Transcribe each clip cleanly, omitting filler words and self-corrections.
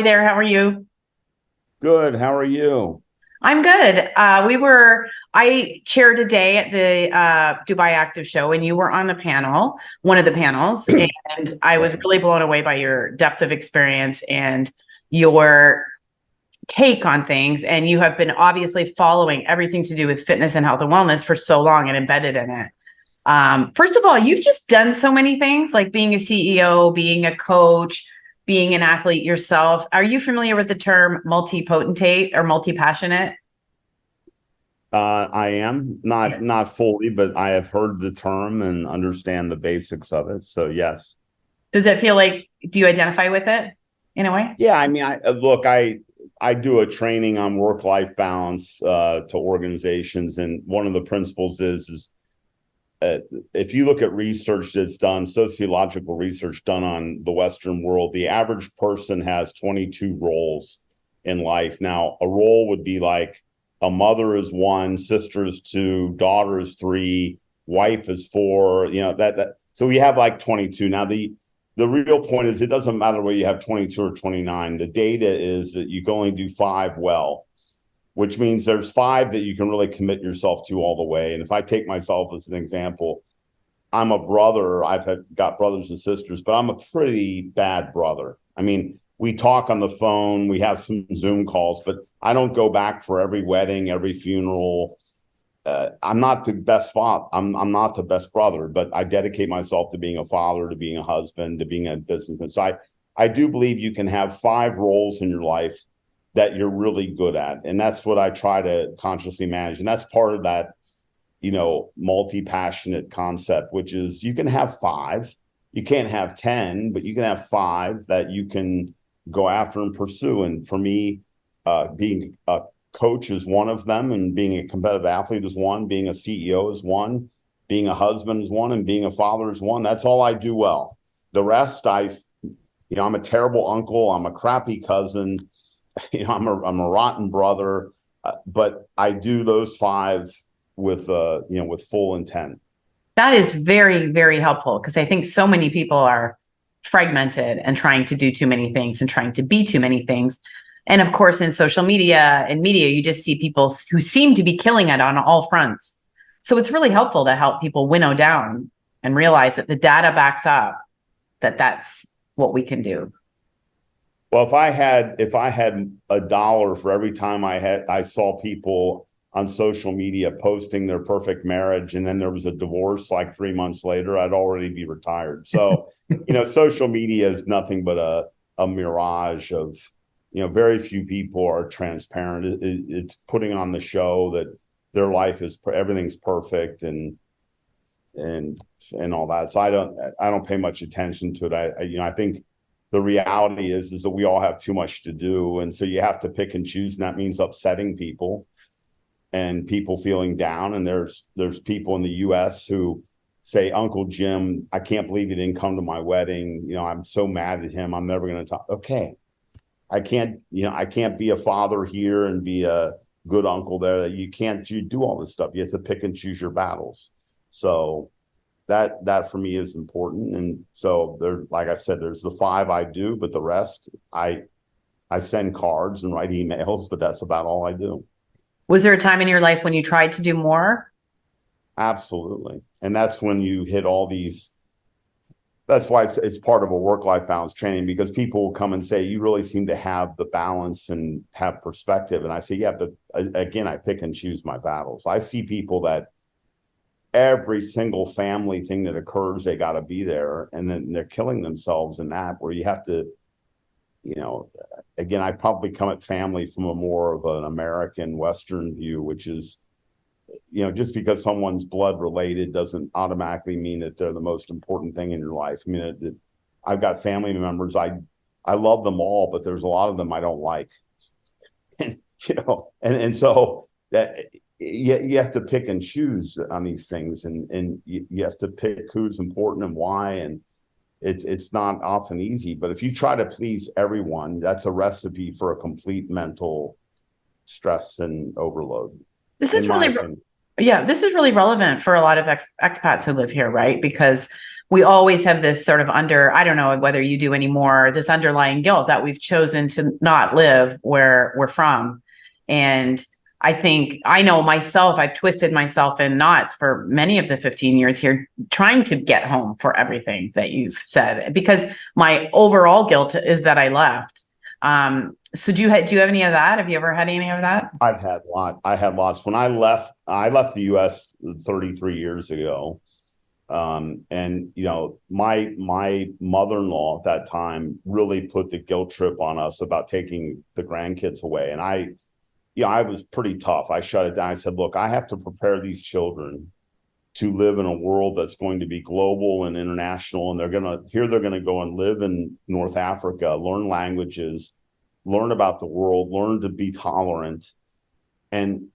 Hi there. How are you? Good. How are you? I'm good. I chaired a day at the Dubai Active Show, and you were on the panel, one of the panels, and I was Right. really blown away by your depth of experience and your take on things. And you have been obviously following everything to do with fitness and health and wellness for so long and embedded in it. First of all, you've just done so many things like being a CEO, being a coach, being an athlete yourself. Are you familiar with the term multi-potentate or multi-passionate? I am not fully, but I have heard the term and understand the basics of it. So yes. Does it feel like, do you identify with it in a way? Yeah, I mean, I do a training on work-life balance to organizations, and one of the principles is uh, if you look at research that's done, sociological research done on the Western world, the average person has 22 roles in life. Now, a role would be like a mother is one, sister is two, daughter is three, wife is four, that. So we have like 22. Now, the real point is it doesn't matter whether you have 22 or 29. The data is that you can only do five well, which means there's five that you can really commit yourself to all the way. And if I take myself as an example, I'm a brother. Got brothers and sisters, but I'm a pretty bad brother. I mean, we talk on the phone, we have some Zoom calls, but I don't go back for every wedding, every funeral. I'm not the best father. I'm not the best brother, but I dedicate myself to being a father, to being a husband, to being a businessman. So I do believe you can have five roles in your life that you're really good at, and that's what I try to consciously manage. And that's part of that multi-passionate concept, which is you can have five, you can't have 10, but you can have five that you can go after and pursue. And for me, being a coach is one of them, and being a competitive athlete is one, being a CEO is one, being a husband is one, and being a father is one. That's all I do well. The rest, I'm a terrible uncle, I'm a crappy cousin, I'm a rotten brother, but I do those five with full intent. That is very, very helpful because I think so many people are fragmented and trying to do too many things and trying to be too many things. And of course, in social media and media, you just see people who seem to be killing it on all fronts. So it's really helpful to help people winnow down and realize that the data backs up that that's what we can do. Well, if I had a dollar for every time I saw people on social media posting their perfect marriage and then there was a divorce like 3 months later, I'd already be retired. So, social media is nothing but a mirage of, very few people are transparent. It's putting on the show that their life is everything's perfect and and all that. So I don't pay much attention to it. I think the reality is that we all have too much to do, and so you have to pick and choose, and that means upsetting people and people feeling down. And there's people in the US who say, Uncle Jim, I can't believe he didn't come to my wedding, I'm so mad at him, I'm never going to talk. Okay, I can't be a father here and be a good uncle there. That you do all this stuff. You have to pick and choose your battles. So that for me is important. And so there, like I said, there's the five I do, but the rest I send cards and write emails, but that's about all I do. Was there a time in your life when you tried to do more? Absolutely. And that's when you hit all these. That's why it's part of a work-life balance training, because people will come and say, you really seem to have the balance and have perspective. And I say, yeah, but again, I pick and choose my battles. I see people that every single family thing that occurs, they got to be there, and then they're killing themselves in that, where you have to, you know again, I probably come at family from a more of an American Western view, which is, just because someone's blood related doesn't automatically mean that they're the most important thing in your life. I mean, I've got family members, I love them all, but there's a lot of them I don't like. And and so that you have to pick and choose on these things, and you have to pick who's important and why. And it's not often easy, but if you try to please everyone, that's a recipe for a complete mental stress and overload, This in is my really, opinion. yeah, this is really relevant for a lot of expats who live here, right? Because we always have this sort of I don't know whether you do anymore, this underlying guilt that we've chosen to not live where we're from. And I think I know myself, I've twisted myself in knots for many of the 15 years here, trying to get home for everything that you've said, because my overall guilt is that I left. So do you have any of that? Have you ever had any of that? I had lots. When I left the US 33 years ago. And my mother-in-law at that time really put the guilt trip on us about taking the grandkids away. And I was pretty tough. I shut it down. I said, look, I have to prepare these children to live in a world that's going to be global and international. And they're going to go and live in North Africa, learn languages, learn about the world, learn to be tolerant. And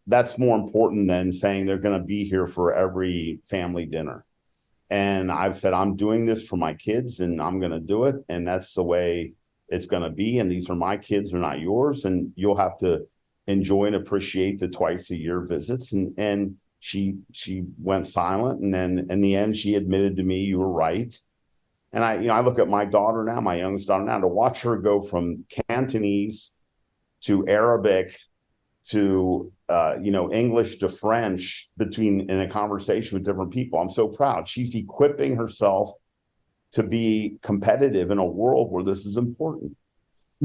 that's more important than saying they're going to be here for every family dinner. And I've said, I'm doing this for my kids and I'm going to do it. And that's the way it's going to be. And these are my kids, they're not yours. And you'll have to enjoy and appreciate the twice a year visits. And she went silent. And then in the end, she admitted to me, you were right. And I look at my daughter now, my youngest daughter now, to watch her go from Cantonese to Arabic to English to French in a conversation with different people. I'm so proud. She's equipping herself to be competitive in a world where this is important.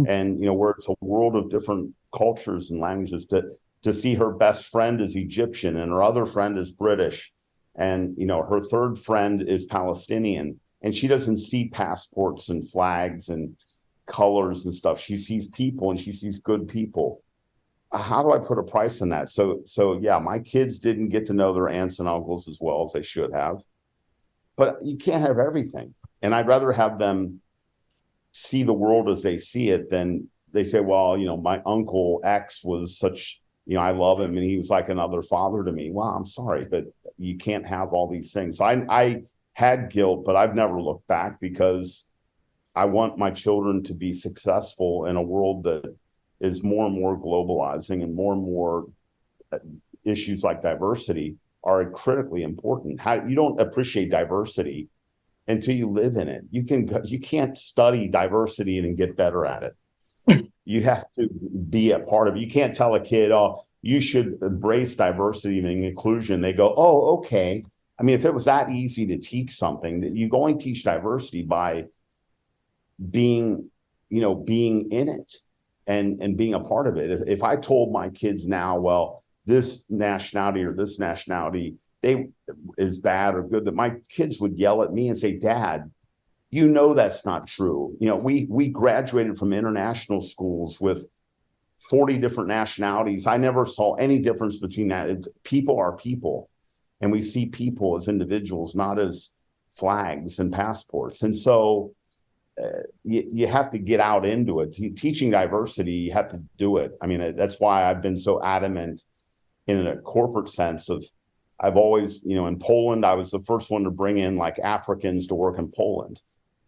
And where it's a world of different cultures and languages, to see her best friend is Egyptian and her other friend is British, and her third friend is Palestinian, and she doesn't see passports and flags and colors and stuff. She sees people and she sees good people. How do I put a price on that? So yeah, my kids didn't get to know their aunts and uncles as well as they should have, but you can't have everything. And I'd rather have them see the world as they see it than they say, well, my uncle X was such, I love him and he was like another father to me. Well, I'm sorry, but you can't have all these things. So I had guilt, but I've never looked back, because I want my children to be successful in a world that is more and more globalizing, and more issues like diversity are critically important. How you don't appreciate diversity until you live in it. You can't study diversity and get better at it. You have to be a part of it. You can't tell a kid, oh, you should embrace diversity and inclusion. They go, oh, okay. I mean, if it was that easy to teach something, that you only teach diversity by being in it. And being a part of it. If I told my kids now, well, this nationality or this nationality is bad or good, that my kids would yell at me and say, Dad, that's not true. We graduated from international schools with 40 different nationalities. I never saw any difference between that. People are people, and we see people as individuals, not as flags and passports. And so you have to get out into it. Teaching diversity, you have to do it. I mean, that's why I've been so adamant in a corporate sense of, I've always, in Poland, I was the first one to bring in like Africans to work in Poland,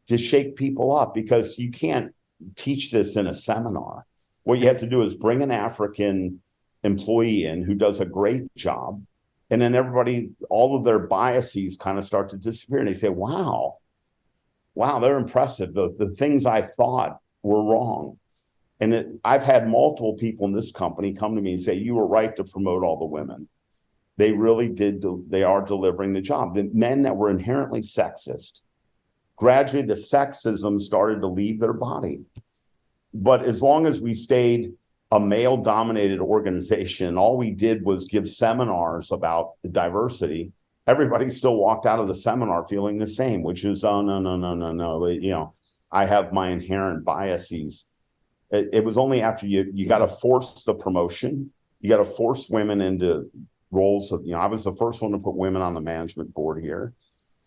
to shake people up, because you can't teach this in a seminar. What you have to do is bring an African employee in who does a great job. And then all of their biases kind of start to disappear. And they say, wow, they're impressive. The things I thought were wrong. And I've had multiple people in this company come to me and say, you were right to promote all the women. They really did. They are delivering the job. The men that were inherently sexist, gradually the sexism started to leave their body. But as long as we stayed a male-dominated organization, all we did was give seminars about the diversity, everybody still walked out of the seminar feeling the same, which is, oh, no. I have my inherent biases. It was only after you got to force the promotion. You got to force women into roles of, I was the first one to put women on the management board here,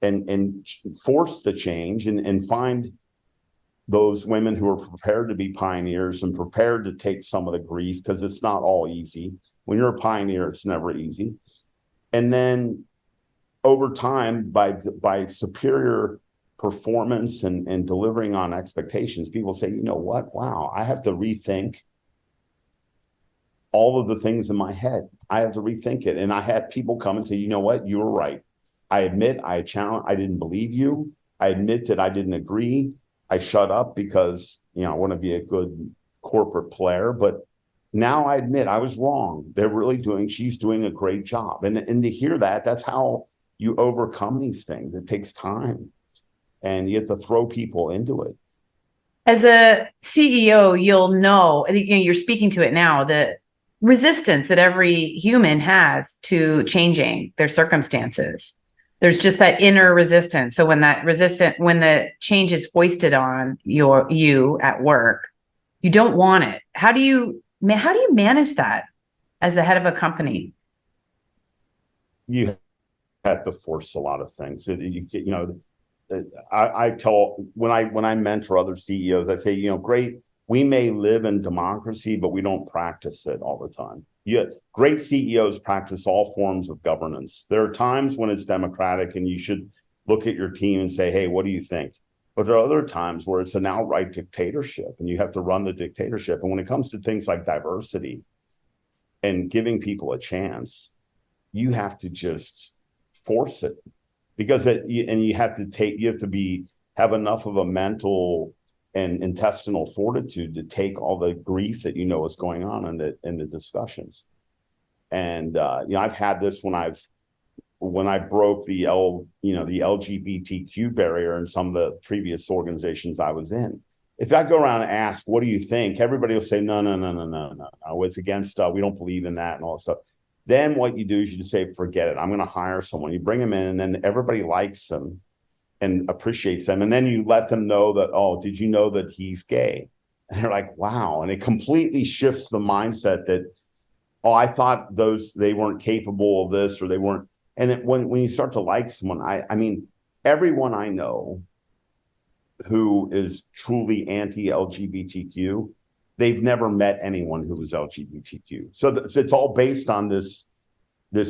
and force the change and find those women who are prepared to be pioneers and prepared to take some of the grief, because it's not all easy. When you're a pioneer, it's never easy. And then over time, by superior performance and delivering on expectations, people say, you know what? Wow, I have to rethink all of the things in my head. I have to rethink it. And I had people come and say, you know what? You were right. I admit I challenge, I didn't believe you. I admit that I didn't agree. I shut up because, I want to be a good corporate player, but now I admit I was wrong. She's doing a great job. And to hear that, that's how you overcome these things. It takes time and you have to throw people into it. As a CEO, you'll know, you're speaking to it now, the resistance that every human has to changing their circumstances. There's just that inner resistance. So when when the change is foisted on you at work, you don't want it. How do you manage that as the head of a company? You have to force a lot of things. I tell when I mentor other CEOs, I say, great, we may live in democracy, but we don't practice it all the time. Great CEOs practice all forms of governance. There are times when it's democratic and you should look at your team and say, hey, what do you think? But there are other times where it's an outright dictatorship and you have to run the dictatorship. And when it comes to things like diversity and giving people a chance, you have to just force it because you have to have enough of a mental and intestinal fortitude to take all the grief that is going on in the discussions. And I've had this when I broke the LGBTQ barrier in some of the previous organizations I was in. If I go around and ask, what do you think? Everybody will say, no, it's against, we don't believe in that and all that stuff. Then what you do is you just say, forget it. I'm going to hire someone. You bring them in and then everybody likes them and appreciates them. And then you let them know that, oh, did you know that he's gay? And they're like, wow. And it completely shifts the mindset that, oh, I thought they weren't capable of this or they weren't. And when you start to like someone, I mean, everyone I know who is truly anti-LGBTQ, they've never met anyone who was LGBTQ. So it's all based on this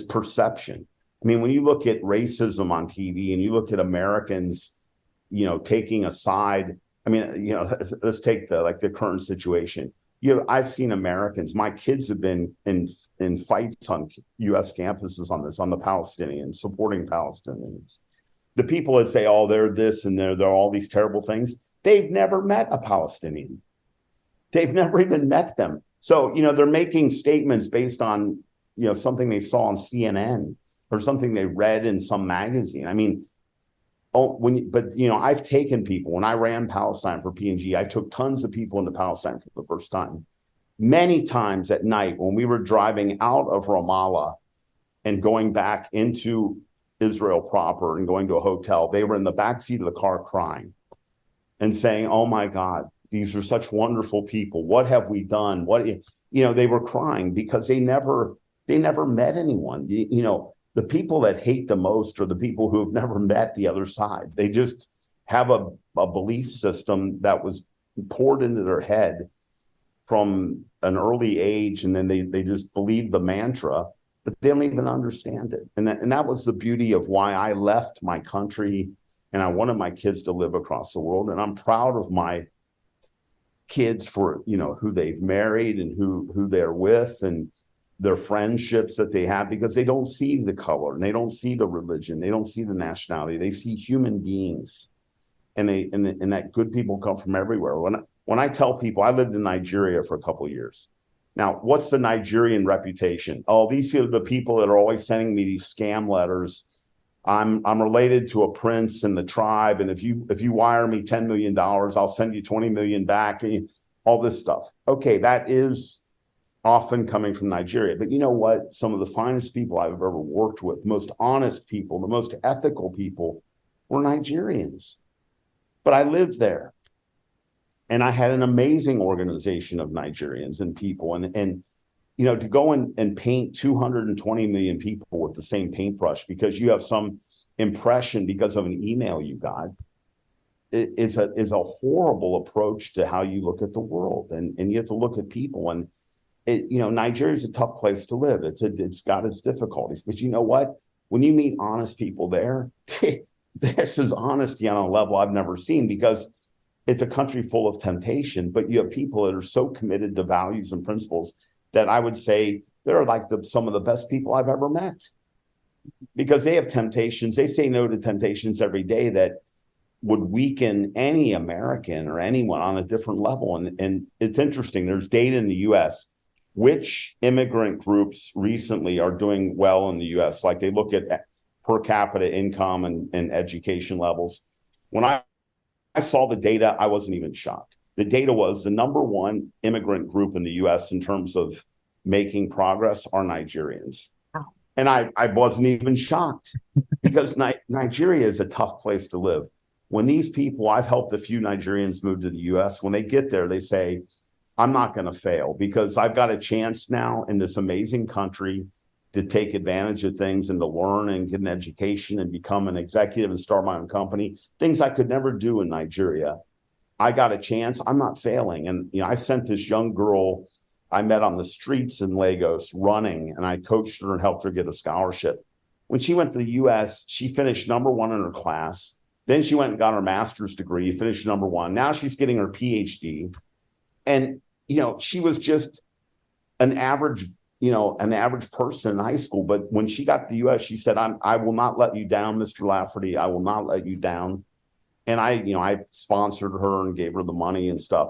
perception. I mean, when you look at racism on TV and you look at Americans, taking a side, I mean, let's take the current situation. I've seen Americans, my kids have been in fights on US campuses on the Palestinians, supporting Palestinians. The people that say, oh, they're this and they're all these terrible things, they've never met a Palestinian. They've never even met them. So, they're making statements based on, something they saw on CNN or something they read in some magazine. I mean, I've taken people, when I ran Palestine for P&G, I took tons of people into Palestine for the first time. Many times at night when we were driving out of Ramallah and going back into Israel proper and going to a hotel, they were in the backseat of the car crying and saying, oh my God, these are such wonderful people. What have we done? They were crying because they never met anyone. The people that hate the most are the people who have never met the other side. They just have a belief system that was poured into their head from an early age, and then they just believe the mantra, but they don't even understand it. And that was the beauty of why I left my country, and I wanted my kids to live across the world. And I'm proud of my kids for who they've married and who they're with and their friendships that they have, because they don't see the color and they don't see the religion, they don't see the nationality, they see human beings, and that good people come from everywhere. When I tell people, I lived in Nigeria for a couple of years. Now, what's the Nigerian reputation? Oh, these are the people that are always sending me these scam letters. I'm related to a prince in the tribe, and if you wire me $10 million, I'll send you 20 million back, and all this stuff. Okay, that is often coming from Nigeria. But you know what? Some of the finest people I've ever worked with, most honest people, the most ethical people were Nigerians. But I lived there. And I had an amazing organization of Nigerians and people. And to go and paint 220 million people with the same paintbrush because you have some impression because of an email you got, is a horrible approach to how you look at the world. And you have to look at people. And Nigeria is a tough place to live. It's got its difficulties, but you know what? When you meet honest people there, this is honesty on a level I've never seen, because it's a country full of temptation, but you have people that are so committed to values and principles that I would say they're like some of the best people I've ever met. because they have temptations. They say no to temptations every day that would weaken any American or anyone on a different level. And it's interesting. There's data in the US, which immigrant groups recently are doing well in the US. Like they look at per capita income and education levels. When I saw the data, I wasn't even shocked. The data was the number one immigrant group in the US in terms of making progress are Nigerians. And I wasn't even shocked because Nigeria is a tough place to live. When these people, I've helped a few Nigerians move to the US, when they get there, they say, I'm not going to fail because I've got a chance now in this amazing country to take advantage of things and to learn and get an education and become an executive and start my own company, things I could never do in Nigeria. I got a chance. I'm not failing. And I sent this young girl I met on the streets in Lagos running, and I coached her and helped her get a scholarship. When she went to the US, she finished number one in her class. Then she went and got her master's degree, finished number one. Now she's getting her PhD. And, she was just an average person in high school. But when she got to the US, she said, I will not let you down, Mr. Lafferty. I will not let you down. And I sponsored her and gave her the money and stuff.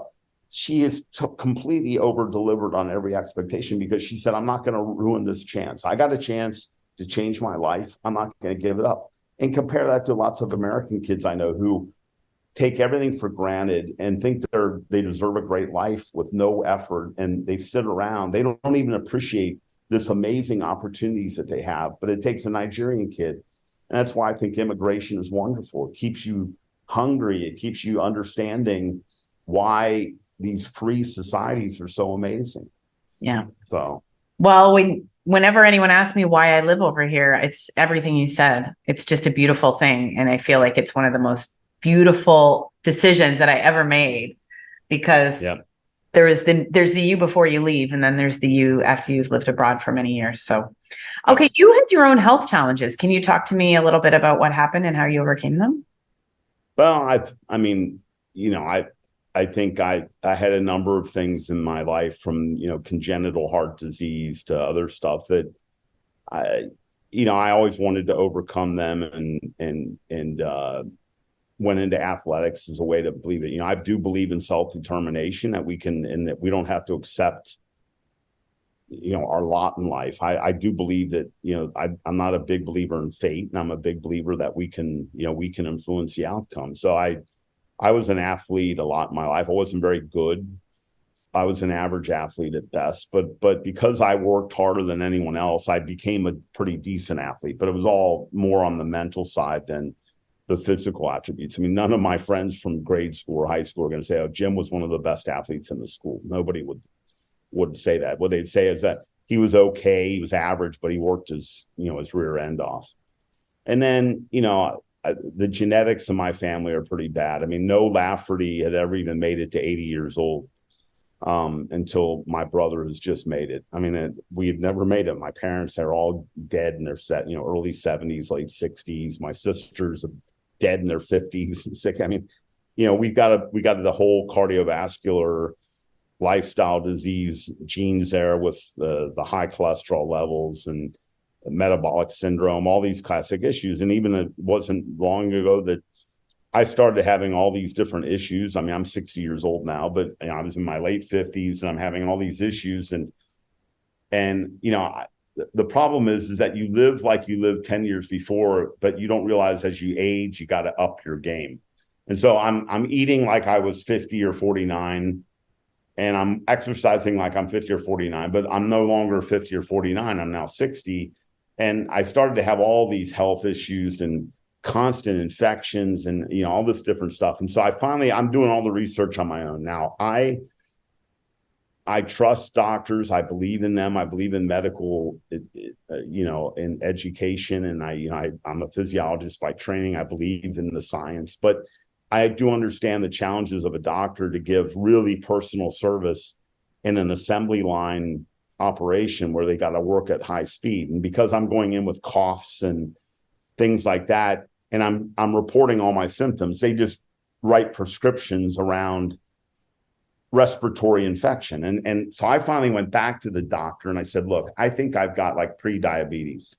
She is completely over-delivered on every expectation because she said, I'm not going to ruin this chance. I got a chance to change my life. I'm not going to give it up. And compare that to lots of American kids I know who take everything for granted and think they deserve a great life with no effort. And they sit around. They don't even appreciate this amazing opportunities that they have. But it takes a Nigerian kid. And that's why I think immigration is wonderful. It keeps you hungry. It keeps you understanding why these free societies are so amazing. Yeah. So, well, whenever anyone asks me why I live over here, it's everything you said. It's just a beautiful thing. And I feel like it's one of the most beautiful decisions that I ever made because there's the you before you leave. And then there's the you after you've lived abroad for many years. So, okay. You had your own health challenges. Can you talk to me a little bit about what happened and how you overcame them? Well, I think I had a number of things in my life from, congenital heart disease to other stuff that I always wanted to overcome them and went into athletics as a way to believe it. I do believe in self-determination that we can, and that we don't have to accept, our lot in life. I do believe that, I'm not a big believer in fate, and I'm a big believer that we can influence the outcome. So I was an athlete a lot in my life. I wasn't very good. I was an average athlete at best, but because I worked harder than anyone else, I became a pretty decent athlete, but it was all more on the mental side than the physical attributes. I mean, none of my friends from grade school or high school are going to say, oh, Jim was one of the best athletes in the school. Nobody would say that. What they'd say is that he was okay, he was average, but he worked his rear end off. And then, the genetics of my family are pretty bad. I mean, no Lafferty had ever even made it to 80 years old until my brother has just made it. I mean, we had never made it. My parents are all dead in their early 70s, late 60s. My sisters are dead in their 50s and sick. I mean, we got the whole cardiovascular lifestyle disease genes there with the high cholesterol levels and metabolic syndrome, all these classic issues. And even it wasn't long ago that I started having all these different issues. I mean, I'm 60 years old now, but I was in my late 50s and I'm having all these issues. And the problem is that you live like you lived 10 years before, but you don't realize as you age, you got to up your game. And so I'm eating like I was 50 or 49, and I'm exercising like I'm 50 or 49, but I'm no longer 50 or 49. I'm now 60. And I started to have all these health issues and constant infections and, all this different stuff. And so I'm doing all the research on my own. Now, I trust doctors. I believe in them. I believe in medical, in education. And I'm a physiologist by training. I believe in the science, but I do understand the challenges of a doctor to give really personal service in an assembly line operation where they got to work at high speed. And because I'm going in with coughs and things like that, and I'm reporting all my symptoms, they just write prescriptions around respiratory infection. And so I finally went back to the doctor and I said, look, I think I've got like pre-diabetes.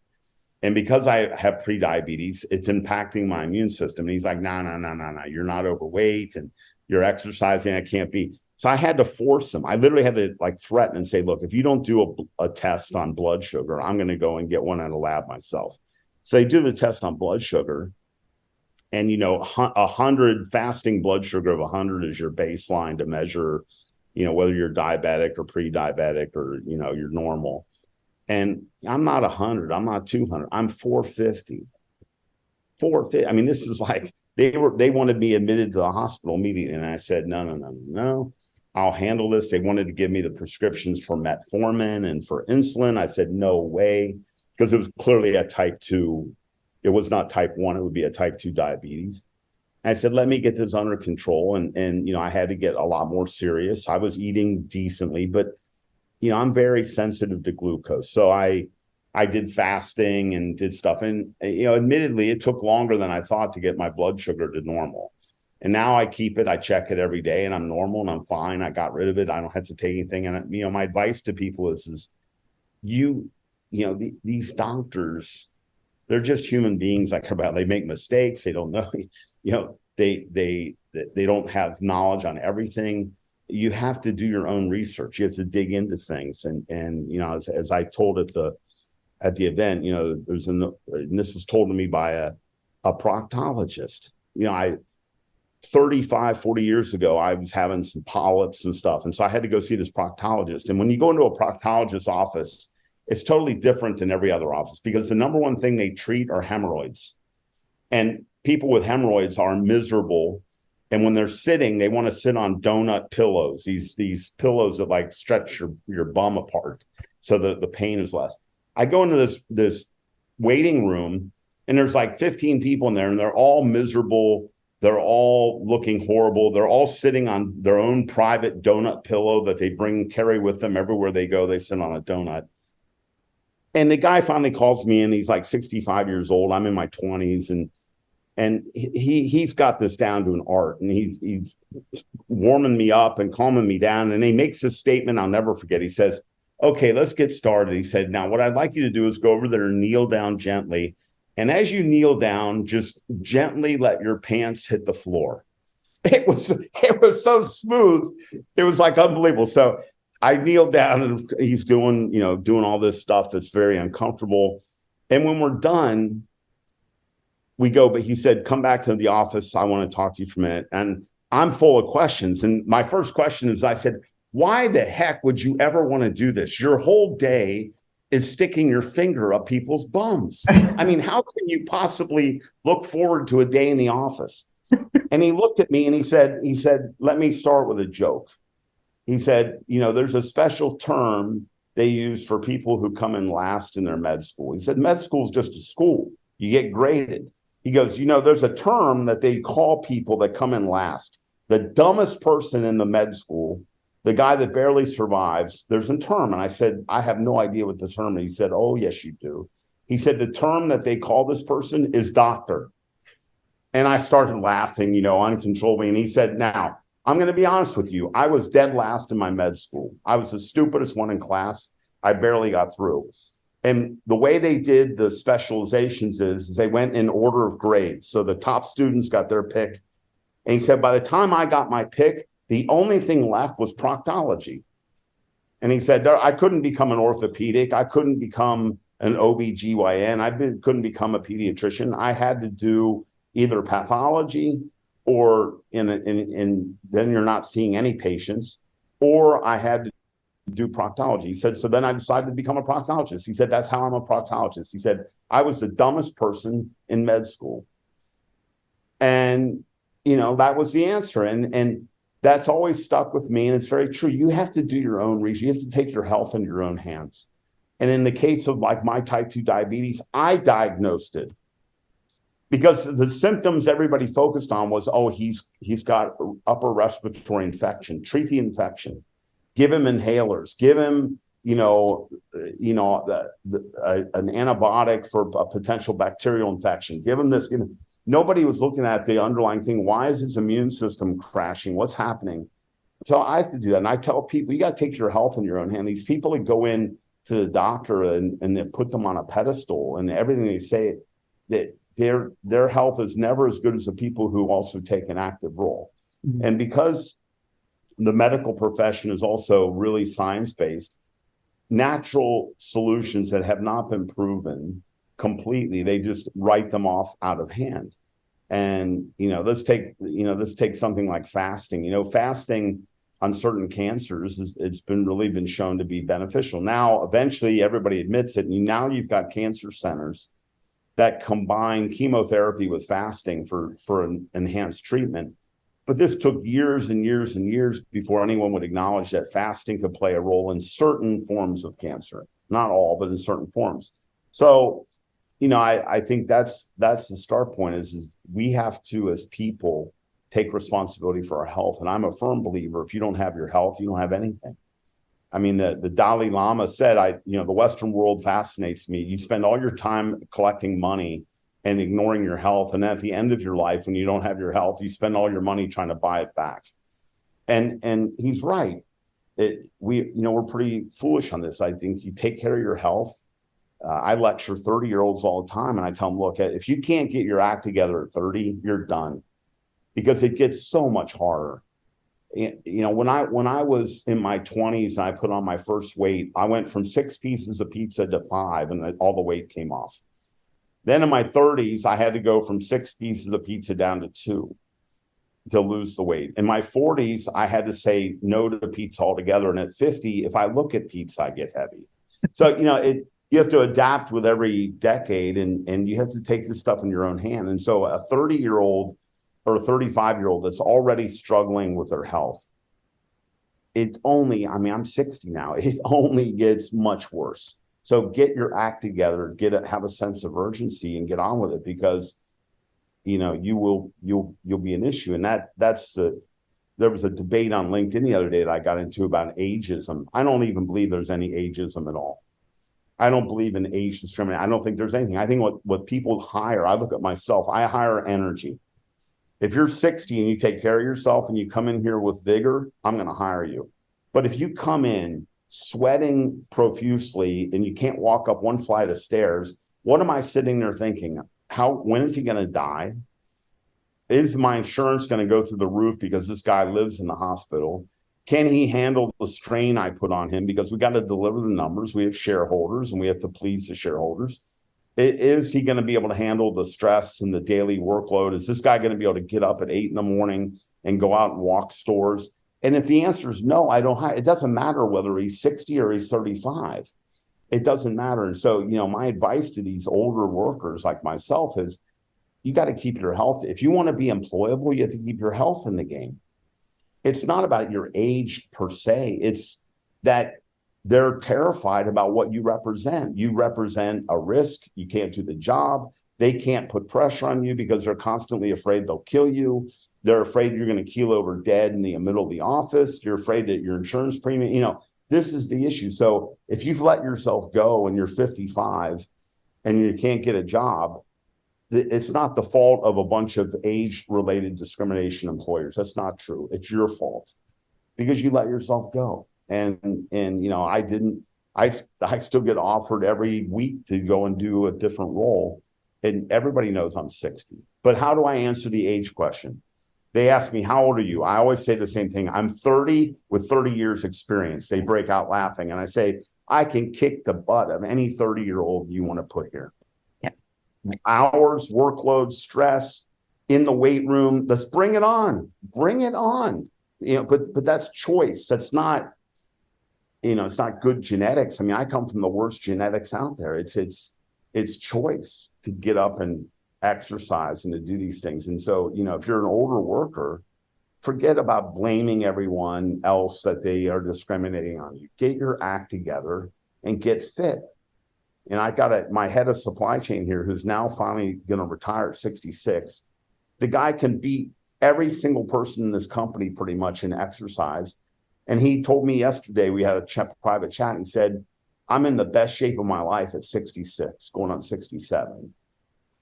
And because I have prediabetes, it's impacting my immune system. And he's like, no, no, no, no, no, you're not overweight and you're exercising. I can't be. So I had to force him. I literally had to like threaten and say, look, if you don't do a test on blood sugar, I'm going to go and get one at a lab myself. So they do the test on blood sugar. And, 100 fasting blood sugar of 100 is your baseline to measure, whether you're diabetic or pre-diabetic or, you're normal. And I'm not 100, I'm not 200, I'm 450. 450. I mean, this is like they wanted me admitted to the hospital immediately. And I said, no, no, no, no, I'll handle this. They wanted to give me the prescriptions for metformin and for insulin. I said, no way, because it was clearly a type 2. It was not type 1, it would be a type 2 diabetes. I said, let me get this under control. And I had to get a lot more serious. I was eating decently, but I'm very sensitive to glucose. So I did fasting and did stuff. And, admittedly, it took longer than I thought to get my blood sugar to normal. And now I keep it. I check it every day and I'm normal and I'm fine. I got rid of it. I don't have to take anything. And, my advice to people is these doctors, they're just human beings like about. They make mistakes. They don't know, they don't have knowledge on everything. You have to do your own research. You have to dig into things. And as I told at the event, and this was told to me by a proctologist. 35, 40 years ago, I was having some polyps and stuff. And so I had to go see this proctologist. And when you go into a proctologist's office, it's totally different than every other office because the number one thing they treat are hemorrhoids. And people with hemorrhoids are miserable. And when they're sitting, they want to sit on donut pillows, these pillows that like stretch your bum apart so that the pain is less. I go into this waiting room and there's like 15 people in there and they're all miserable. They're all looking horrible. They're all sitting on their own private donut pillow that they carry with them everywhere they go. They sit on a donut. And the guy finally calls me in. He's like 65 years old. I'm in my 20s. And he's got this down to an art, and he's warming me up and calming me down. And he makes this statement I'll never forget. He says, okay, let's get started. He said, now what I'd like you to do is go over there and kneel down gently. And as you kneel down, just gently let your pants hit the floor. It was so smooth. It was like unbelievable. So I kneeled down and he's doing all this stuff that's very uncomfortable. And when we're done, we go, but he said, come back to the office. I want to talk to you for a minute. And I'm full of questions. And my first question is, I said, why the heck would you ever want to do this? Your whole day is sticking your finger up people's bums. I mean, how can you possibly look forward to a day in the office? And he looked at me and he said, let me start with a joke. He said, there's a special term they use for people who come in last in their med school. He said, med school is just a school. You get graded. He goes, there's a term that they call people that come in last. The dumbest person in the med school, the guy that barely survives, there's a term. And I said, I have no idea what the term is. He said, oh, yes, you do. He said, the term that they call this person is doctor. And I started laughing, uncontrollably. And he said, now, I'm going to be honest with you. I was dead last in my med school. I was the stupidest one in class. I barely got through. And the way they did the specializations is they went in order of grades. So the top students got their pick. And he said, by the time I got my pick, the only thing left was proctology. And he said, I couldn't become an orthopedic. I couldn't become an OBGYN. Couldn't become a pediatrician. I had to do either pathology or then you're not seeing any patients, or I had to do proctology. He said, so then I decided to become a proctologist. He said, that's how I'm a proctologist. He said, I was the dumbest person in med school. And, that was the answer. And that's always stuck with me. And it's very true. You have to do your own research. You have to take your health in your own hands. And in the case of like my type 2 diabetes, I diagnosed it because the symptoms everybody focused on was, oh, he's got upper respiratory infection. Treat the infection. Give him inhalers. Give him, an antibiotic for a potential bacterial infection. Give him this. Nobody was looking at the underlying thing. Why is his immune system crashing? What's happening? So I have to do that. And I tell people, you got to take your health in your own hand. These people that go in to the doctor and they put them on a pedestal, and everything they say, that their health is never as good as the people who also take an active role. Mm-hmm. And because the medical profession is also really science-based, natural solutions that have not been proven completely, they just write them off out of hand. And, let's take something like fasting. Fasting on certain cancers, it's really been shown to be beneficial. Now, eventually everybody admits it. And now you've got cancer centers that combine chemotherapy with fasting for an enhanced treatment. But this took years and years and years before anyone would acknowledge that fasting could play a role in certain forms of cancer. Not all, but in certain forms. So, I think that's the start point is we have to, as people, take responsibility for our health. And I'm a firm believer, if you don't have your health, you don't have anything. I mean, the Dalai Lama said, the Western world fascinates me. You spend all your time collecting money and ignoring your health. And at the end of your life, when you don't have your health, you spend all your money trying to buy it back. And he's right. We're pretty foolish on this. I think you take care of your health. I lecture 30-year-olds all the time, and I tell them, look, if you can't get your act together at 30, you're done, because it gets so much harder. When I was in my 20s and I put on my first weight, I went from 6 pieces of pizza to 5, and all the weight came off. Then in my 30s, I had to go from 6 pieces of pizza down to 2 to lose the weight. In my 40s, I had to say no to pizza altogether. And at 50, if I look at pizza, I get heavy. So, you have to adapt with every decade, and you have to take this stuff in your own hand. And so a 30-year-old or a 35-year-old that's already struggling with their health, I'm 60 now, it only gets much worse. So get your act together, have a sense of urgency and get on with it, because you'll be an issue. And there was a debate on LinkedIn the other day that I got into about ageism. I don't even believe there's any ageism at all. I don't believe in age discrimination. I don't think there's anything. I think what people hire, I look at myself, I hire energy. If you're 60 and you take care of yourself and you come in here with vigor, I'm going to hire you. But if you come in sweating profusely and you can't walk up one flight of stairs, what am I sitting there thinking? When is he going to die? Is my insurance going to go through the roof because this guy lives in the hospital? Can he handle the strain I put on him? Because we got to deliver the numbers. We have shareholders and we have to please the shareholders. Is he going to be able to handle the stress and the daily workload? Is this guy going to be able to get up at 8 a.m. and go out and walk stores? And if the answer is no, I don't hire. It doesn't matter whether he's 60 or he's 35. It doesn't matter. And so, my advice to these older workers like myself is you got to keep your health. If you want to be employable, you have to keep your health in the game. It's not about your age per se. It's that they're terrified about what you represent. You represent a risk. You can't do the job. They can't put pressure on you because they're constantly afraid they'll kill you. They're afraid you're going to keel over dead in the middle of the office. You're afraid that your insurance premium, this is the issue. So if you've let yourself go and you're 55 and you can't get a job, it's not the fault of a bunch of age-related discrimination employers. That's not true. It's your fault because you let yourself go. And I didn't. I still get offered every week to go and do a different role, and everybody knows I'm 60. But how do I answer the age question? They ask me, how old are you? I always say the same thing. I'm 30 with 30 years experience. They break out laughing, and I say, I can kick the butt of any 30-year-old you want to put here. Hours, workload, stress, in the weight room. Let's bring it on. Bring it on. But that's choice. That's not, it's not good genetics. I mean, I come from the worst genetics out there. It's choice to get up and exercise and to do these things. And so, if you're an older worker, forget about blaming everyone else that they are discriminating on you. Get your act together and get fit. And I got my head of supply chain here, who's now finally going to retire at 66. The guy can beat every single person in this company pretty much in exercise. And he told me yesterday, we had a private chat, and he said, I'm in the best shape of my life at 66, going on 67.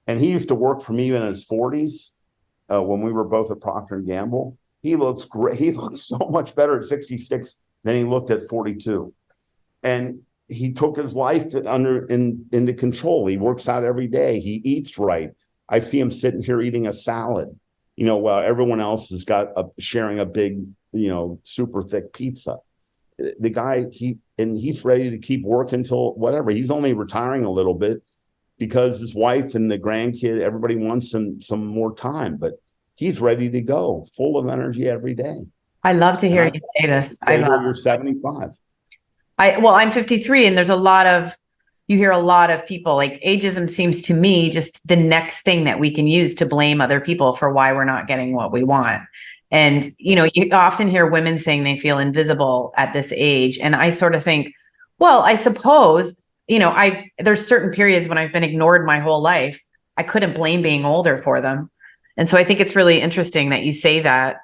And he used to work for me in his 40s when we were both at Procter and Gamble. He looks great. He looks so much better at 66 than he looked at 42. And he took his life into control. He works out every day. He eats right. I see him sitting here eating a salad, while everyone else has got sharing a big, super thick pizza. The guy, he's ready to keep working till whatever. He's only retiring a little bit because his wife and the grandkid, everybody wants some more time, but he's ready to go, full of energy every day. I love to hear you say this. I love. You're 75. I'm 53, and you hear a lot of people, like, ageism seems to me just the next thing that we can use to blame other people for why we're not getting what we want. And, you often hear women saying they feel invisible at this age. And I sort of think, well, I suppose, there's certain periods when I've been ignored my whole life. I couldn't blame being older for them. And so I think it's really interesting that you say that.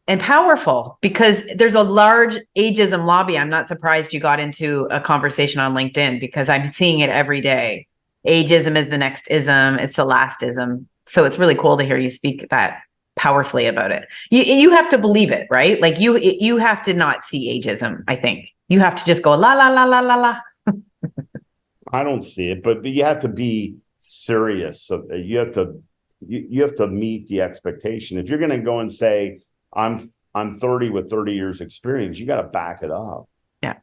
And powerful, because there's a large ageism lobby. I'm not surprised you got into a conversation on LinkedIn, because I'm seeing it every day. Ageism is the next ism. It's the last ism. So it's really cool to hear you speak that powerfully about it. You have to believe it, right? Like you have to not see ageism. I think you have to just go la la la la la la. I don't see it, but you have to be serious. So you have to meet the expectation. If you're going to go and say, I'm 30 with 30 years experience, you got to back it up. Yeah.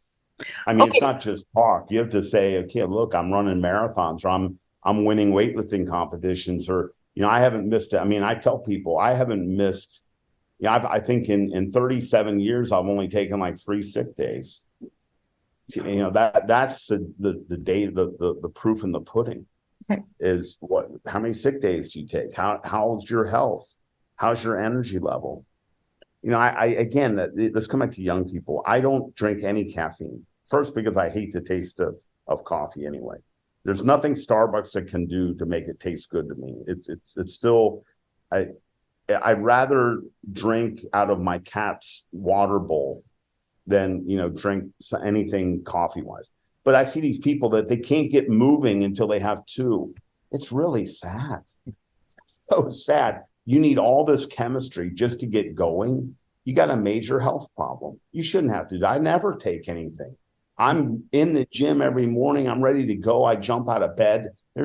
I mean, It's not just talk. You have to say, okay, look, I'm running marathons, or I'm winning weightlifting competitions, or, I haven't missed it. I mean, I tell people I haven't missed, I think in 37 years, I've only taken like 3 sick days. That's the day, the proof in the pudding. Okay. Is how many sick days do you take? How's your health? How's your energy level? Again, let's come back to young people. I don't drink any caffeine. First, because I hate the taste of coffee anyway. There's nothing Starbucks that can do to make it taste good to me. It's still, I'd rather drink out of my cat's water bowl than, drink anything coffee-wise. But I see these people that they can't get moving until they have 2. It's really sad. It's so sad. You need all this chemistry just to get going. You got a major health problem. You shouldn't have to. I never take anything. I'm in the gym every morning. I'm ready to go. I jump out of bed. I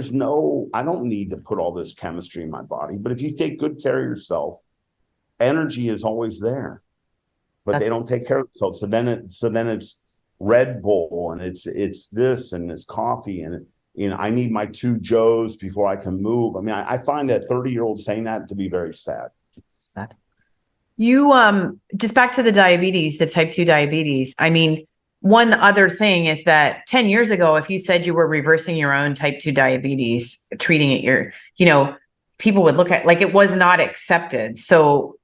don't need to put all this chemistry in my body. But if you take good care of yourself, energy is always there. But they don't take care of themselves. So then it's Red Bull, and it's this, and it's coffee, and I need my 2 Joes before I can move. I mean, I find that 30-year-old saying that to be very sad. You just back to the diabetes, the type 2 diabetes. I mean, one other thing is that 10 years ago, if you said you were reversing your own type 2 diabetes, treating it, people would look at, like, it was not accepted. So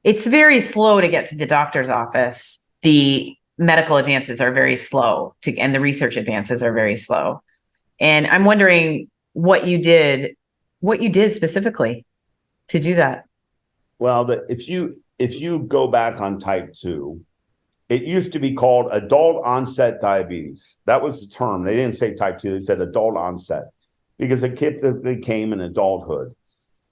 it's very slow to get to the doctor's office. The medical advances are very slow and the research advances are very slow. And I'm wondering what you did specifically to do that. Well, if you go back on type 2, it used to be called adult onset diabetes. That was the term. They didn't say type 2, they said adult onset, because it typically came in adulthood.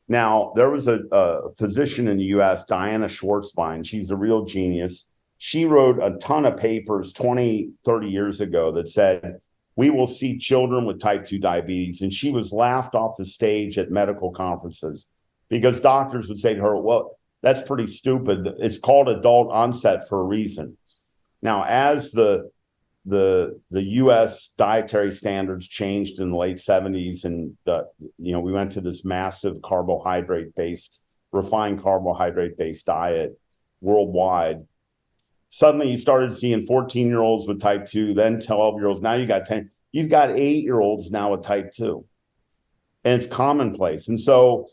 Now, there was a physician in the US, Diana Schwartzbein. She's a real genius. She wrote a ton of papers 20, 30 years ago that said, we will see children with type 2 diabetes. And she was laughed off the stage at medical conferences because doctors would say to her, well, that's pretty stupid. It's called adult onset for a reason. Now, as the U.S. dietary standards changed in the late 70s, and we went to this massive refined carbohydrate-based diet worldwide, suddenly you started seeing 14-year-olds with type 2, then 12-year-olds. Now you got 10. You've got 8-year-olds now with type 2. And it's commonplace. And so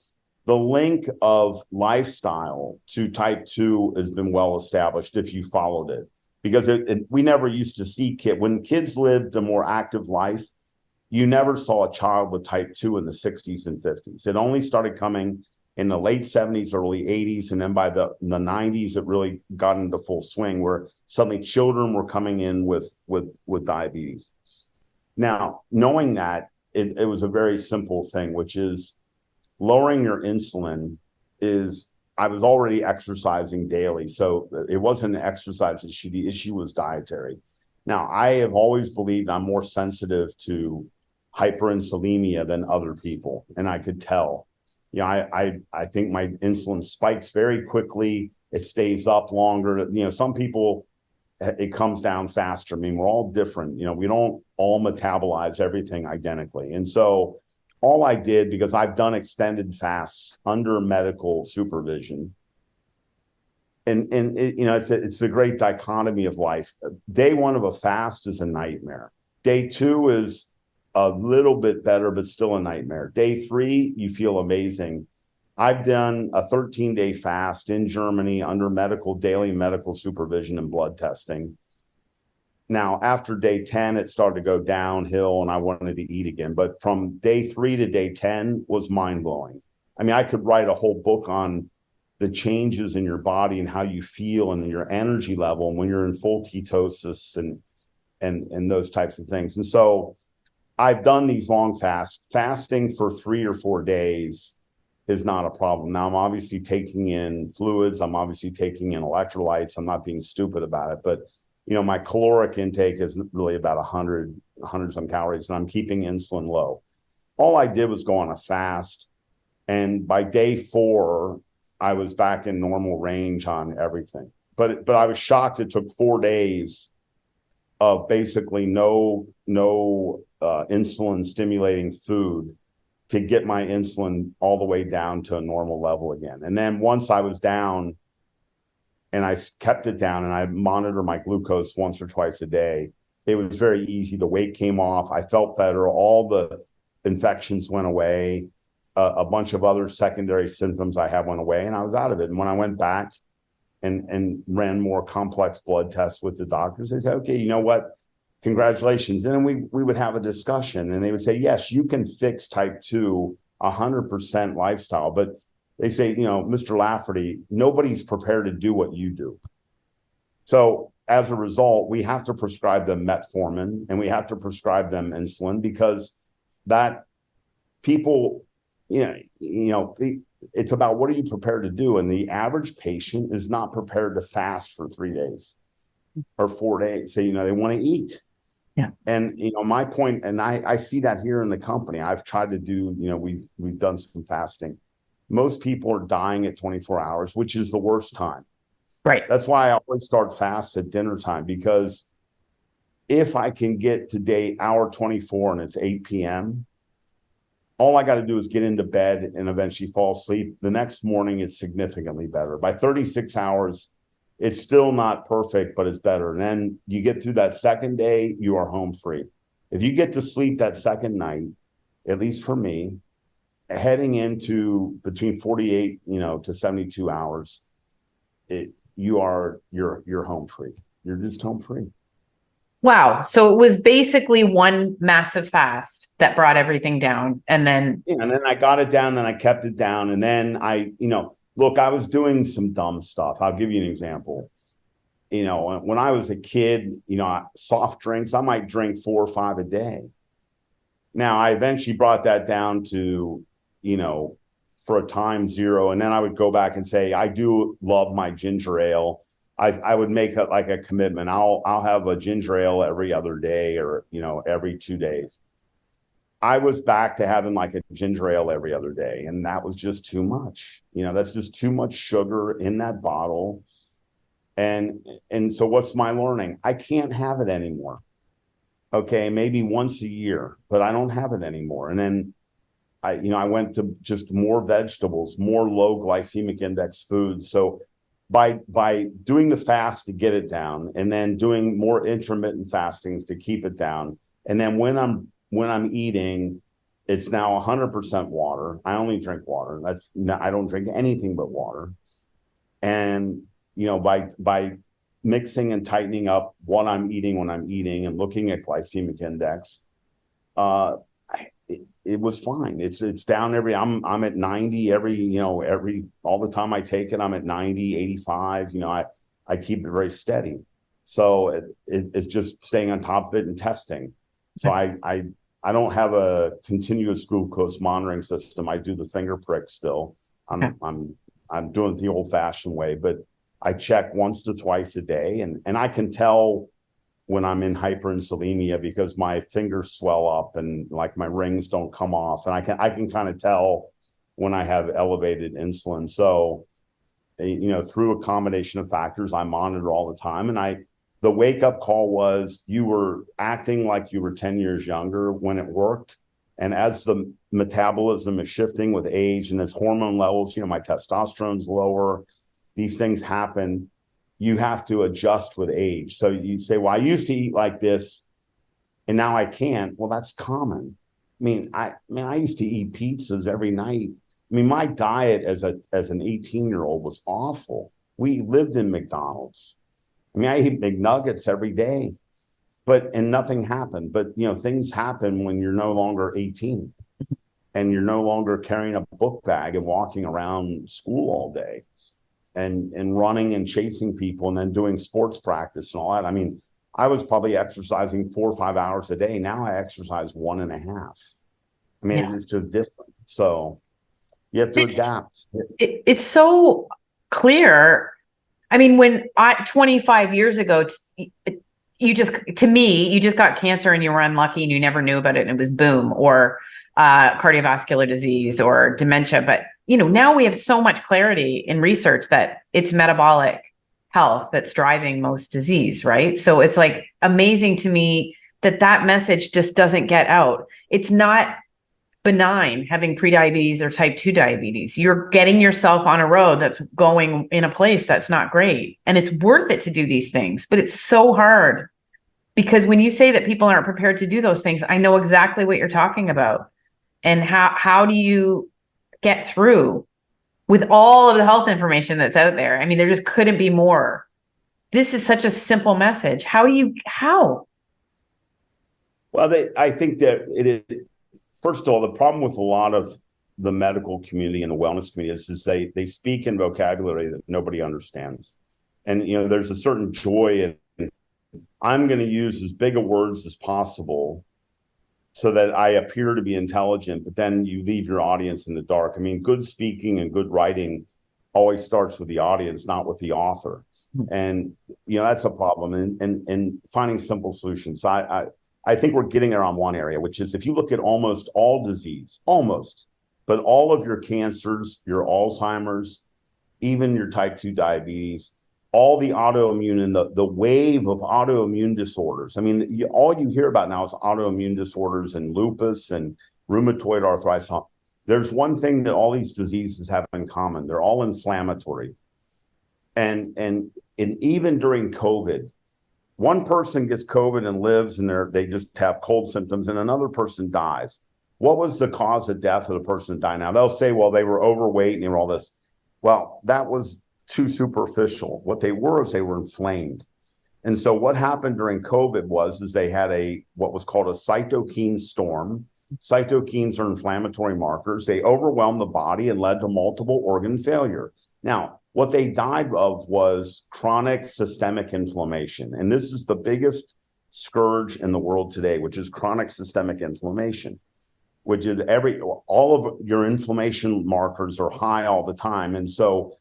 the link of lifestyle to type 2 has been well established if you followed it. Because we never used to see kids. When kids lived a more active life, you never saw a child with type 2 in the 60s and 50s. It only started coming in the late 70s, early 80s. And then by the 90s, it really got into full swing, where suddenly children were coming in with diabetes. Now, knowing that, it was a very simple thing, which is lowering your insulin I was already exercising daily. So it wasn't an exercise issue. The issue was dietary. Now, I have always believed I'm more sensitive to hyperinsulinemia than other people, and I could tell. I think my insulin spikes very quickly. It stays up longer. Some people, it comes down faster. I mean, we're all different. We don't all metabolize everything identically. And so all I did, because I've done extended fasts under medical supervision, and it's a great dichotomy of life. Day one of a fast is a nightmare. Day two is a little bit better, but still a nightmare. Day three, you feel amazing. I've done a 13-day fast in Germany under daily medical supervision and blood testing. Now, after day 10, it started to go downhill and I wanted to eat again. But from day 3 to day 10 was mind blowing. I mean, I could write a whole book on the changes in your body and how you feel and your energy level and when you're in full ketosis and those types of things. And so I've done these long fasts. Fasting for 3 or 4 days is not a problem. Now, I'm obviously taking in fluids. I'm obviously taking in electrolytes. I'm not being stupid about it. But, my caloric intake is really about 100 some calories, and I'm keeping insulin low. All I did was go on a fast. And by day 4, I was back in normal range on everything. But I was shocked it took 4 days of basically no insulin stimulating food to get my insulin all the way down to a normal level again. And then once I was down and I kept it down and I monitor my glucose once or twice a day, it was very easy. The weight came off. I felt better. All the infections went away. A bunch of other secondary symptoms I had went away, and I was out of it. And when I went back and ran more complex blood tests with the doctors, they said, okay, you know what? Congratulations. And then we would have a discussion and they would say, yes, you can fix type 2 100% lifestyle. But they say, Mr. Lafferty, nobody's prepared to do what you do. So as a result, we have to prescribe them metformin and we have to prescribe them insulin because that people, it's about what are you prepared to do? And the average patient is not prepared to fast for 3 days or 4 days. So, they want to eat. Yeah. And, my point, and I see that here in the company, I've tried to do, we've done some fasting. Most people are dying at 24 hours, which is the worst time. Right. That's why I always start fasts at dinner time, because if I can get to hour 24 and it's 8 p.m., all I got to do is get into bed and eventually fall asleep. The next morning, it's significantly better. By 36 hours, it's still not perfect, but it's better. And then you get through that second day, you are home free. If you get to sleep that second night, at least for me, heading into between 48, to 72 hours, you're home free. You're just home free. Wow. So it was basically one massive fast that brought everything down. And then I got it down, then I kept it down. And then look, I was doing some dumb stuff. I'll give you an example. When I was a kid, soft drinks, I might drink 4 or 5 a day. Now I eventually brought that down to, for a time 0. And then I would go back and say, I do love my ginger ale. I would make it like a commitment. I'll have a ginger ale every other day or, every 2 days. I was back to having like a ginger ale every other day. And that was just too much. That's just too much sugar in that bottle. And so what's my learning? I can't have it anymore. Okay. Maybe once a year, but I don't have it anymore. And then I went to just more vegetables, more low glycemic index foods. So by doing the fast to get it down, and then doing more intermittent fastings to keep it down, and then when I'm eating, it's now 100% water. I only drink water. I don't drink anything but water. And by mixing and tightening up what I'm eating when I'm eating and looking at glycemic index, it was fine. It's down I'm at 90 all the time I take it, I'm at 90, 85. I keep it very steady. So it's just staying on top of it and testing. So I don't have a continuous glucose monitoring system. I do the finger prick still. I'm doing it the old fashioned way, but I check once to twice a day, and I can tell when I'm in hyperinsulinemia because my fingers swell up and like my rings don't come off. And I can kind of tell when I have elevated insulin. So, through a combination of factors, I monitor all the time. And the wake up call was you were acting like you were 10 years younger when it worked. And as the metabolism is shifting with age and as hormone levels, my testosterone's lower, these things happen. You have to adjust with age. So you say, well, I used to eat like this and now I can't. Well, that's common. I used to eat pizzas every night. My diet as an 18-year-old was awful. We lived in McDonald's. I ate McNuggets every day, and nothing happened. But, things happen when you're no longer 18 and you're no longer carrying a book bag and walking around school all day and running and chasing people and then doing sports practice and all that. I was probably exercising 4 or 5 hours a day. Now I exercise 1.5. It's just different. So you have to adapt. It's so clear. When 25 years ago, you just got cancer and you were unlucky and you never knew about it and it was boom, or cardiovascular disease or dementia. But, now we have so much clarity in research that it's metabolic health that's driving most disease, right? So it's like amazing to me that message just doesn't get out. It's not benign having prediabetes or type 2 diabetes. You're getting yourself on a road that's going in a place that's not great. And it's worth it to do these things, but it's so hard because when you say that people aren't prepared to do those things, I know exactly what you're talking about. And how do you get through with all of the health information that's out there? There just couldn't be more. This is such a simple message. How? Well, I think that it is. First of all, the problem with a lot of the medical community and the wellness community is they speak in vocabulary that nobody understands. And, there's a certain joy in I'm going to use as big of words as possible so that I appear to be intelligent, but then you leave your audience in the dark. Good speaking and good writing always starts with the audience, not with the author. And, that's a problem. And finding simple solutions. I think we're getting there on one area, which is if you look at almost all disease, but all of your cancers, your Alzheimer's, even your type 2 diabetes, all the autoimmune and the wave of autoimmune disorders. All you hear about now is autoimmune disorders and lupus and rheumatoid arthritis. There's one thing that all these diseases have in common. They're all inflammatory. And even during COVID, one person gets COVID and lives and they just have cold symptoms and another person dies. What was the cause of death of the person that died? Now they'll say, well, they were overweight and they were all this. Well, that was too superficial. What they were is they were inflamed. And so what happened during COVID is they had what was called a cytokine storm. Cytokines are inflammatory markers. They overwhelmed the body and led to multiple organ failure. Now, what they died of was chronic systemic inflammation. And this is the biggest scourge in the world today, which is chronic systemic inflammation, which is all of your inflammation markers are high all the time. And so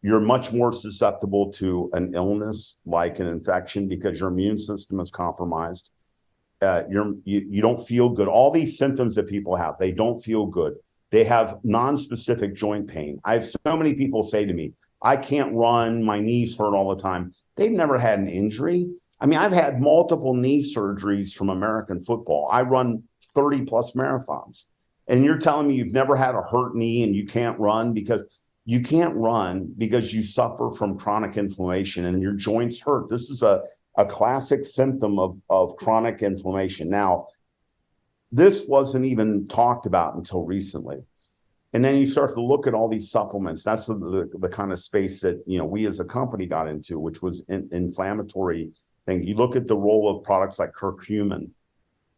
you're much more susceptible to an illness like an infection because your immune system is compromised. You don't feel good. All these symptoms that people have, they don't feel good. They have non-specific joint pain. I have so many people say to me, I can't run, my knees hurt all the time. They've never had an injury. I've had multiple knee surgeries from American football. I run 30 plus marathons. And you're telling me you've never had a hurt knee and you can't run because you suffer from chronic inflammation and your joints hurt. This is a classic symptom of chronic inflammation. Now, this wasn't even talked about until recently. And then you start to look at all these supplements. That's the kind of space that, we as a company got into, which was inflammatory thing. You look at the role of products like curcumin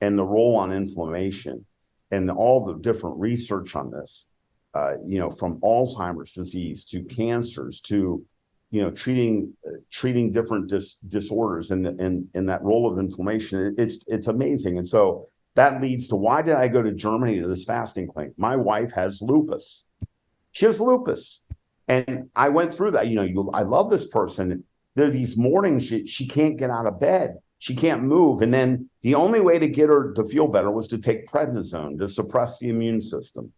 and the role on inflammation and all the different research on this, from Alzheimer's disease to cancers to, treating different disorders and that role of inflammation. It's amazing. And so that leads to, why did I go to Germany to this fasting clinic? My wife has lupus. She has lupus. And I went through that. I love this person. There are these mornings she can't get out of bed. She can't move. And then the only way to get her to feel better was to take prednisone to suppress the immune system.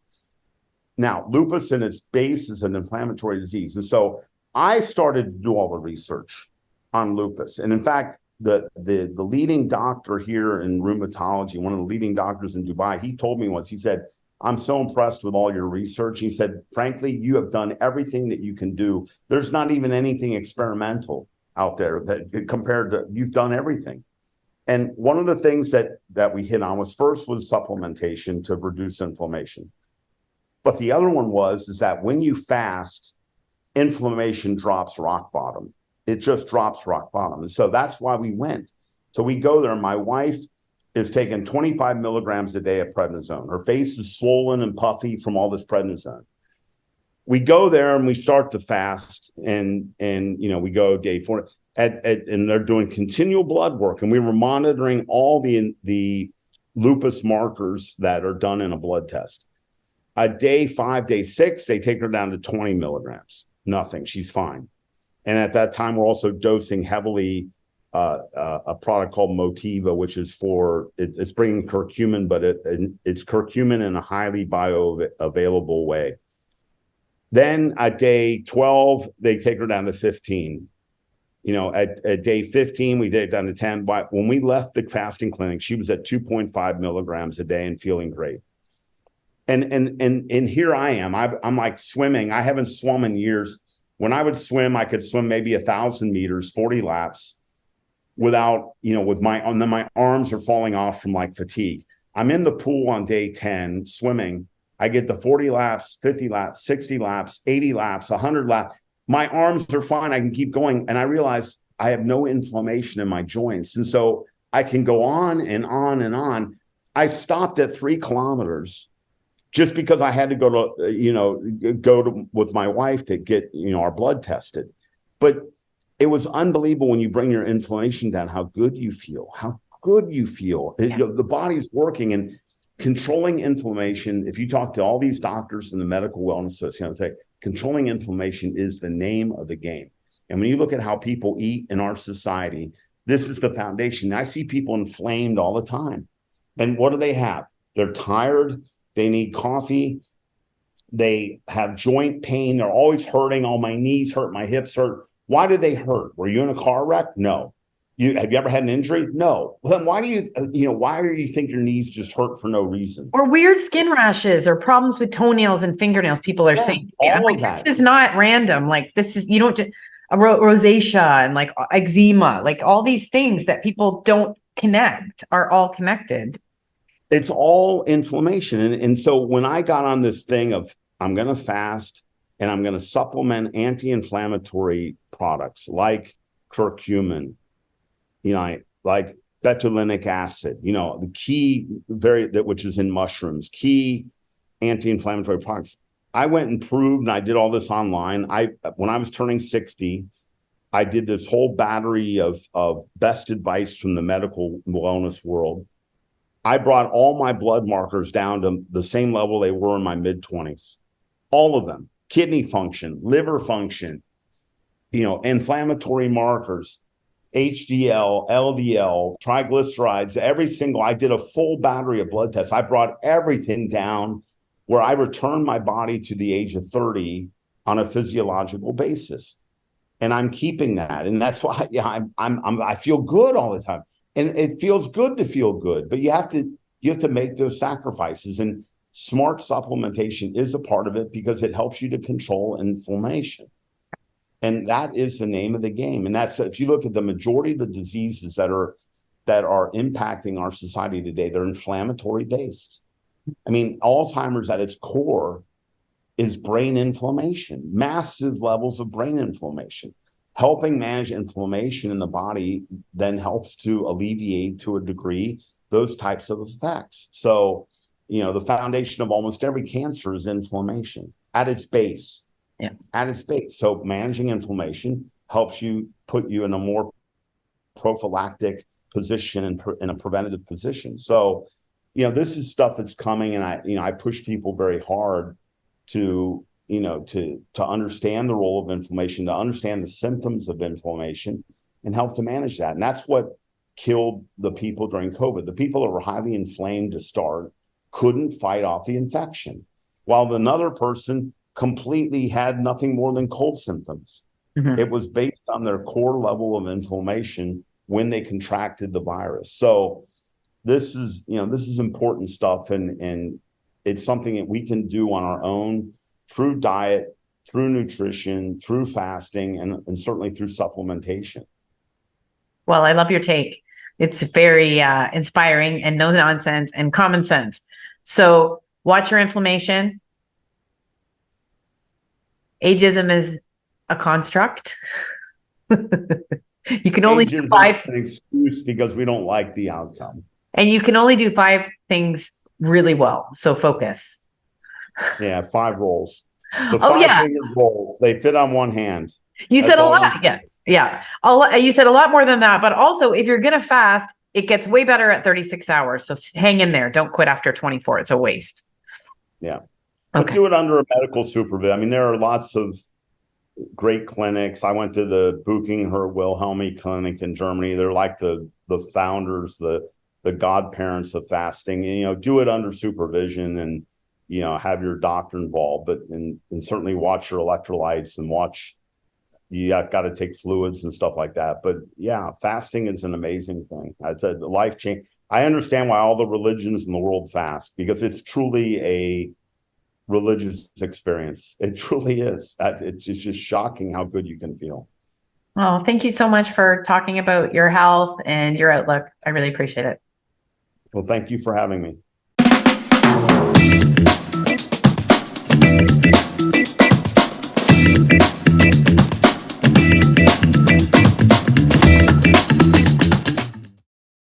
Now, lupus in its base is an inflammatory disease. And so I started to do all the research on lupus. And in fact, the leading doctor here in rheumatology, one of the leading doctors in Dubai, he told me once, he said, I'm so impressed with all your research. He said, frankly, you have done everything that you can do. There's not even anything experimental out there that compared to, you've done everything. And one of the things that we hit on was supplementation to reduce inflammation. But the other one is that when you fast, inflammation drops rock bottom. It just drops rock bottom. And so that's why we went. So we go there. My wife is taking 25 milligrams a day of prednisone. Her face is swollen and puffy from all this prednisone. We go there and we start the fast, and we go day 4 and they're doing continual blood work, and we were monitoring all the lupus markers that are done in a blood test. Day 5, day 6, they take her down to 20 milligrams. Nothing. She's fine. And at that time, we're also dosing heavily a product called Motiva, which is it's bringing curcumin, but it's curcumin in a highly bioavailable way. Then at day 12, they take her down to 15. At day 15, we take it down to 10. But when we left the fasting clinic, she was at 2.5 milligrams a day and feeling great. And here I am. I'm like swimming. I haven't swum in years. When I would swim, I could swim maybe 1,000 meters, 40 laps without, then my arms are falling off from like fatigue. I'm in the pool on day 10 swimming. I get the 40 laps, 50 laps, 60 laps, 80 laps, 100 laps. My arms are fine. I can keep going. And I realize I have no inflammation in my joints. And so I can go on and on and on. I stopped at 3 kilometers just because I had to go to with my wife to get, our blood tested. But it was unbelievable when you bring your inflammation down, how good you feel. Yeah. The body's working and controlling inflammation. If you talk to all these doctors in the medical wellness association, say controlling inflammation is the name of the game. And when you look at how people eat in our society, this is the foundation. I see people inflamed all the time. And what do they have? They're tired. They need coffee. They have joint pain. They're always hurting. Oh, my knees hurt. My hips hurt. Why do they hurt? Were you in a car wreck? No. Have you ever had an injury? No. Well, then why do you think your knees just hurt for no reason? Or weird skin rashes or problems with toenails and fingernails, people are saying to me. I'm like, this is not random. Like, this is, a rosacea and like eczema, like all these things that people don't connect are all connected. It's all inflammation. And so when I got on this thing of I'm going to fast and I'm going to supplement anti-inflammatory products like curcumin, like betulinic acid, the key which is in mushrooms, key anti-inflammatory products. I went and proved, and I did all this online. When I was turning 60, I did this whole battery of best advice from the medical wellness world. I brought all my blood markers down to the same level they were in my mid-20s. All of them. Kidney function, liver function, inflammatory markers, HDL, LDL, triglycerides, I did a full battery of blood tests. I brought everything down where I returned my body to the age of 30 on a physiological basis. And I'm keeping that. And that's why I feel good all the time. And it feels good to feel good, but you have to make those sacrifices. And smart supplementation is a part of it because it helps you to control inflammation. And that is the name of the game. And that's, if you look at the majority of the diseases that are impacting our society today, they're inflammatory based. I mean, Alzheimer's at its core is brain inflammation, massive levels of brain inflammation. Helping manage inflammation in the body then helps to alleviate, to a degree, those types of effects. So, the foundation of almost every cancer is inflammation at its base. Yeah. At its base. So managing inflammation helps put you in a more prophylactic position and in a preventative position. So, this is stuff that's coming, and I push people very hard to understand the role of inflammation, to understand the symptoms of inflammation and help to manage that. And that's what killed the people during COVID. The people that were highly inflamed to start couldn't fight off the infection, while another person completely had nothing more than cold symptoms. It was based on their core level of inflammation when they contracted the virus. So this is important stuff, and it's something that we can do on our own through diet, through nutrition, through fasting, and certainly through supplementation. Well, I love your take. It's very inspiring and no nonsense and common sense. So watch your inflammation. Ageism is a construct. You can only do five. An excuse because we don't like the outcome. And you can only do 5 things really well. So focus. Yeah, 5 rolls. The 5-finger rolls, they fit on one hand. You said a lot. Yeah. You said a lot more than that. But also, if you're going to fast, it gets way better at 36 hours. So hang in there. Don't quit after 24. It's a waste. Yeah. But do it under a medical supervision. I mean, there are lots of great clinics. I went to the Buchinger Wilhelmi clinic in Germany. They're like the founders, the godparents of fasting. And, do it under supervision and, have your doctor involved, but and certainly watch your electrolytes and you got to take fluids and stuff like that. But yeah, fasting is an amazing thing. It's a life change. I understand why all the religions in the world fast, because it's truly a religious experience. It truly is. It's just shocking how good you can feel. Well, thank you so much for talking about your health and your outlook. I really appreciate it. Well, thank you for having me.